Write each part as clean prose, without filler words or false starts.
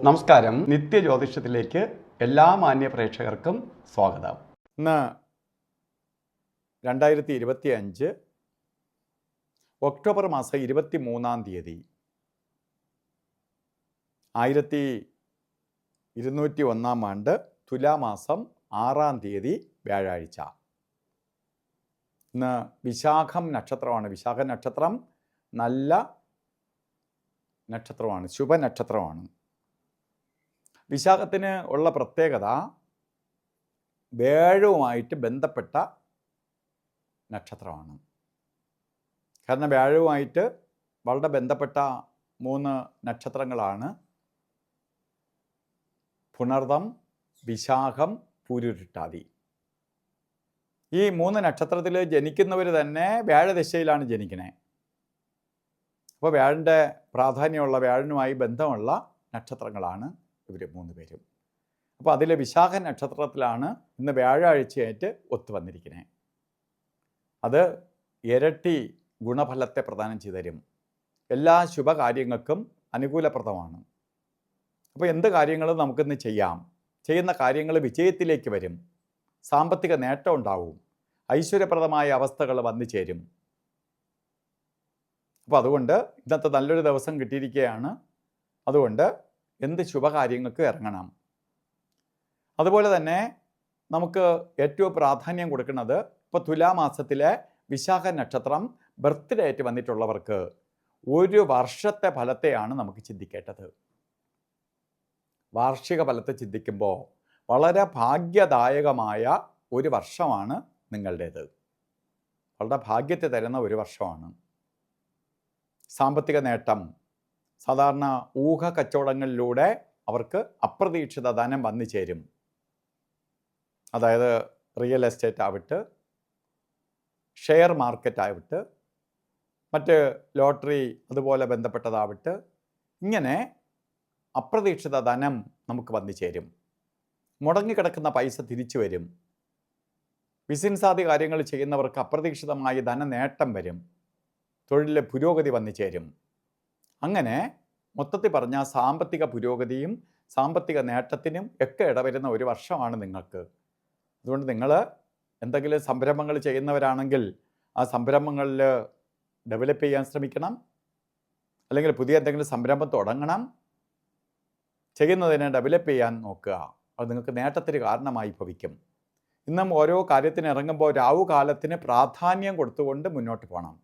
നമസ്കാരം. നിത്യജ്യോതിഷത്തിലേക്ക് എല്ലാ മാന്യ പ്രേക്ഷകർക്കും സ്വാഗതം. ഇന്ന് 2025 ഒക്ടോബർ മാസം 23-ാം തീയതി 1201 ആണ്ട് തുലാമാസം 6-ാം തീയതി വ്യാഴാഴ്ച. ഇന്ന് വിശാഖം നക്ഷത്രമാണ്. വിശാഖ നക്ഷത്രം നല്ല നക്ഷത്രമാണ്, ശുഭനക്ഷത്രമാണ്. വിശാഖത്തിന് ഉള്ള പ്രത്യേകത വ്യാഴവുമായിട്ട് ബന്ധപ്പെട്ട നക്ഷത്രമാണ്. കാരണം വ്യാഴവുമായിട്ട് വളരെ ബന്ധപ്പെട്ട 3 നക്ഷത്രങ്ങളാണ് പുണർദം, വിശാഖം, പൂരുരുട്ടാതി. ഈ 3 നക്ഷത്രത്തിൽ ജനിക്കുന്നവർ തന്നെ വ്യാഴദശയിലാണ് ജനിക്കുന്നത്. അപ്പോൾ വ്യാഴൻ്റെ പ്രാധാന്യമുള്ള, വ്യാഴനുമായി ബന്ധമുള്ള നക്ഷത്രങ്ങളാണ് ഇവർ 3 പേരും. അപ്പോൾ അതിൽ വിശാഖ നക്ഷത്രത്തിലാണ് ഇന്ന് വ്യാഴാഴ്ചയായിട്ട് ഒത്തുവന്നിരിക്കുന്നത്. അത് ഇരട്ടി ഗുണഫലത്തെ പ്രദാനം ചെയ്തു തരും. എല്ലാ ശുഭകാര്യങ്ങൾക്കും അനുകൂലപ്രദമാണ്. അപ്പോൾ എന്ത് കാര്യങ്ങളും നമുക്കിന്ന് ചെയ്യാം. ചെയ്യുന്ന കാര്യങ്ങൾ വിജയത്തിലേക്ക് വരും. സാമ്പത്തിക നേട്ടം ഉണ്ടാവും. ഐശ്വര്യപ്രദമായ അവസ്ഥകൾ വന്നു ചേരും. അപ്പോൾ അതുകൊണ്ട് ഇന്നത്തെ നല്ലൊരു ദിവസം കിട്ടിയിരിക്കുകയാണ്. അതുകൊണ്ട് എന്ത് ശുഭകാര്യങ്ങൾക്ക് ഇറങ്ങണം. അതുപോലെ തന്നെ നമുക്ക് ഏറ്റവും പ്രാധാന്യം കൊടുക്കുന്നത് ഇപ്പോൾ തുലാമാസത്തിലെ വിശാഖ നക്ഷത്രം ബർത്ത്ഡേ ആയിട്ട് വന്നിട്ടുള്ളവർക്ക് 1 വർഷത്തെ ഫലത്തെയാണ് നമുക്ക് ചിന്തിക്കേണ്ടത്. വാർഷിക ഫലത്തെ ചിന്തിക്കുമ്പോൾ വളരെ ഭാഗ്യദായകമായ ഒരു വർഷമാണ് നിങ്ങളുടേത്. വളരെ ഭാഗ്യത്തെ തരുന്ന ഒരു വർഷമാണ്. സാമ്പത്തിക നേട്ടം, സാധാരണ ഊഹ കച്ചവടങ്ങളിലൂടെ അവർക്ക് അപ്രതീക്ഷിത ധനം വന്നു ചേരും. അതായത് റിയൽ എസ്റ്റേറ്റ് ആവട്ടെ, ഷെയർ മാർക്കറ്റ് ആവട്ടെ, മറ്റ് ലോട്ടറി അതുപോലെ ബന്ധപ്പെട്ടതാവട്ടെ, ഇങ്ങനെ അപ്രതീക്ഷിത ധനം നമുക്ക് വന്നു ചേരും. മുടങ്ങിക്കിടക്കുന്ന പൈസ തിരിച്ചു വരും. ബിസിനസ്സാദി കാര്യങ്ങൾ ചെയ്യുന്നവർക്ക് അപ്രതീക്ഷിതമായി ധനനേട്ടം വരും. തൊഴിലിലെ പുരോഗതി വന്നു ചേരും. അങ്ങനെ മൊത്തത്തിൽ പറഞ്ഞാൽ സാമ്പത്തിക പുരോഗതിയും സാമ്പത്തിക നേട്ടത്തിനും ഒക്കെ ഇടവരുന്ന ഒരു വർഷമാണ് നിങ്ങൾക്ക്. അതുകൊണ്ട് നിങ്ങൾ എന്തെങ്കിലും സംരംഭങ്ങൾ ചെയ്യുന്നവരാണെങ്കിൽ ആ സംരംഭങ്ങളിൽ ഡെവലപ്പ് ചെയ്യാൻ ശ്രമിക്കണം. അല്ലെങ്കിൽ പുതിയ എന്തെങ്കിലും സംരംഭം തുടങ്ങണം. ചെയ്യുന്നതിനെ ഡെവലപ്പ് ചെയ്യാൻ നോക്കുക. അത് നിങ്ങൾക്ക് നേട്ടത്തിന് കാരണമായി ഭവിക്കും. ഇന്നും ഓരോ കാര്യത്തിന് ഇറങ്ങുമ്പോൾ രാവുകാലത്തിന് പ്രാധാന്യം കൊടുത്തുകൊണ്ട് മുന്നോട്ട് പോകണം.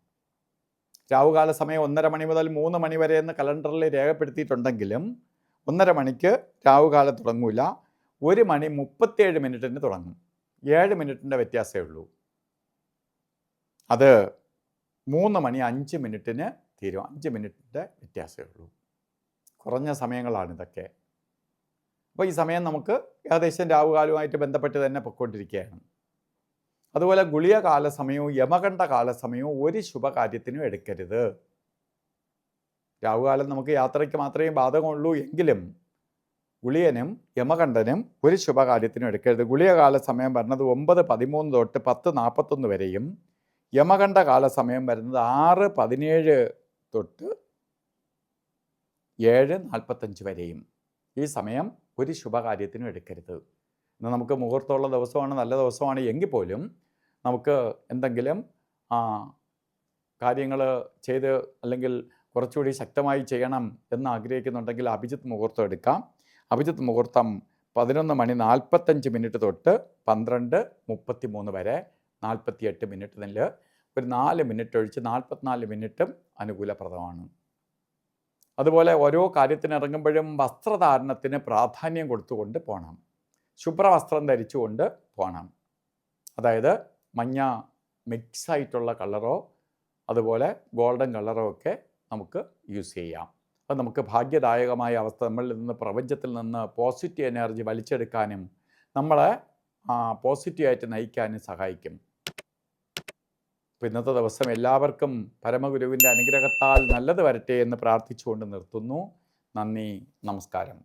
രാവുകാല സമയം 1:30 മണി മുതൽ 3 മണി വരെ എന്ന് കലണ്ടറിൽ രേഖപ്പെടുത്തിയിട്ടുണ്ടെങ്കിലും 1:30 മണിക്ക് രാവുകാലം തുടങ്ങൂല. 1:37 തുടങ്ങും. 7 മിനിറ്റിൻ്റെ വ്യത്യാസമേ ഉള്ളൂ. അത് 3:05 തീരും. 5 മിനിറ്റിൻ്റെ വ്യത്യാസമേ ഉള്ളൂ. കുറഞ്ഞ സമയങ്ങളാണിതൊക്കെ. അപ്പോൾ ഈ സമയം നമുക്ക് ഏകദേശം രാവുകാലവുമായിട്ട് ബന്ധപ്പെട്ട് തന്നെ പൊയ്ക്കൊണ്ടിരിക്കുകയാണ്. അതുപോലെ ഗുളിക കാല സമയവും യമകണ്ഠ കാല സമയവും ഒരു ശുഭകാര്യത്തിനും എടുക്കരുത്. രാവുകാലം നമുക്ക് യാത്രയ്ക്ക് മാത്രമേ ബാധകമുള്ളൂ എങ്കിലും ഗുളികനും യമകണ്ഠനും ഒരു ശുഭകാര്യത്തിനും എടുക്കരുത്. ഗുളികകാല സമയം വരുന്നത് 9:13 തൊട്ട് 10:41 വരെയും യമകണ്ഠ കാല സമയം വരുന്നത് 6:17 തൊട്ട് 7:45 വരെയും. ഈ സമയം ഒരു ശുഭകാര്യത്തിനും എടുക്കരുത്. ഇന്ന് നമുക്ക് മുഹൂർത്തമുള്ള ദിവസമാണ്, നല്ല ദിവസമാണ് എങ്കിൽ പോലും നമുക്ക് എന്തെങ്കിലും കാര്യങ്ങൾ ചെയ്ത് അല്ലെങ്കിൽ കുറച്ചുകൂടി ശക്തമായി ചെയ്യണം എന്ന് ആഗ്രഹിക്കുന്നുണ്ടെങ്കിൽ അഭിജിത്ത് മുഹൂർത്തം എടുക്കാം. അഭിജിത്ത് മുഹൂർത്തം 11:45 തൊട്ട് 12:33 വരെ 48 മിനിറ്റിൽ ഒരു 4 മിനിറ്റ് ഒഴിച്ച് 44 മിനിറ്റും അനുകൂലപ്രദമാണ്. അതുപോലെ ഓരോ കാര്യത്തിന് ഇറങ്ങുമ്പോഴും വസ്ത്രധാരണത്തിന് പ്രാധാന്യം കൊടുത്തുകൊണ്ട് പോകണം. ശുഭ്രവസ്ത്രം ധരിച്ചുകൊണ്ട് പോകണം. അതായത് മഞ്ഞ മിക്സായിട്ടുള്ള കളറോ അതുപോലെ ഗോൾഡൻ കളറോ ഒക്കെ നമുക്ക് യൂസ് ചെയ്യാം. അത് നമുക്ക് ഭാഗ്യദായകമായ അവസ്ഥ, നമ്മളിൽ നിന്ന് പ്രപഞ്ചത്തിൽ നിന്ന് പോസിറ്റീവ് എനർജി വലിച്ചെടുക്കാനും നമ്മളെ പോസിറ്റീവായിട്ട് നയിക്കാനും സഹായിക്കും. അപ്പോൾ ഇന്നത്തെ ദിവസം എല്ലാവർക്കും പരമഗുരുവിൻ്റെ അനുഗ്രഹത്താൽ നല്ലത് വരട്ടെ എന്ന് പ്രാർത്ഥിച്ചുകൊണ്ട് നിർത്തുന്നു. നന്ദി, നമസ്കാരം.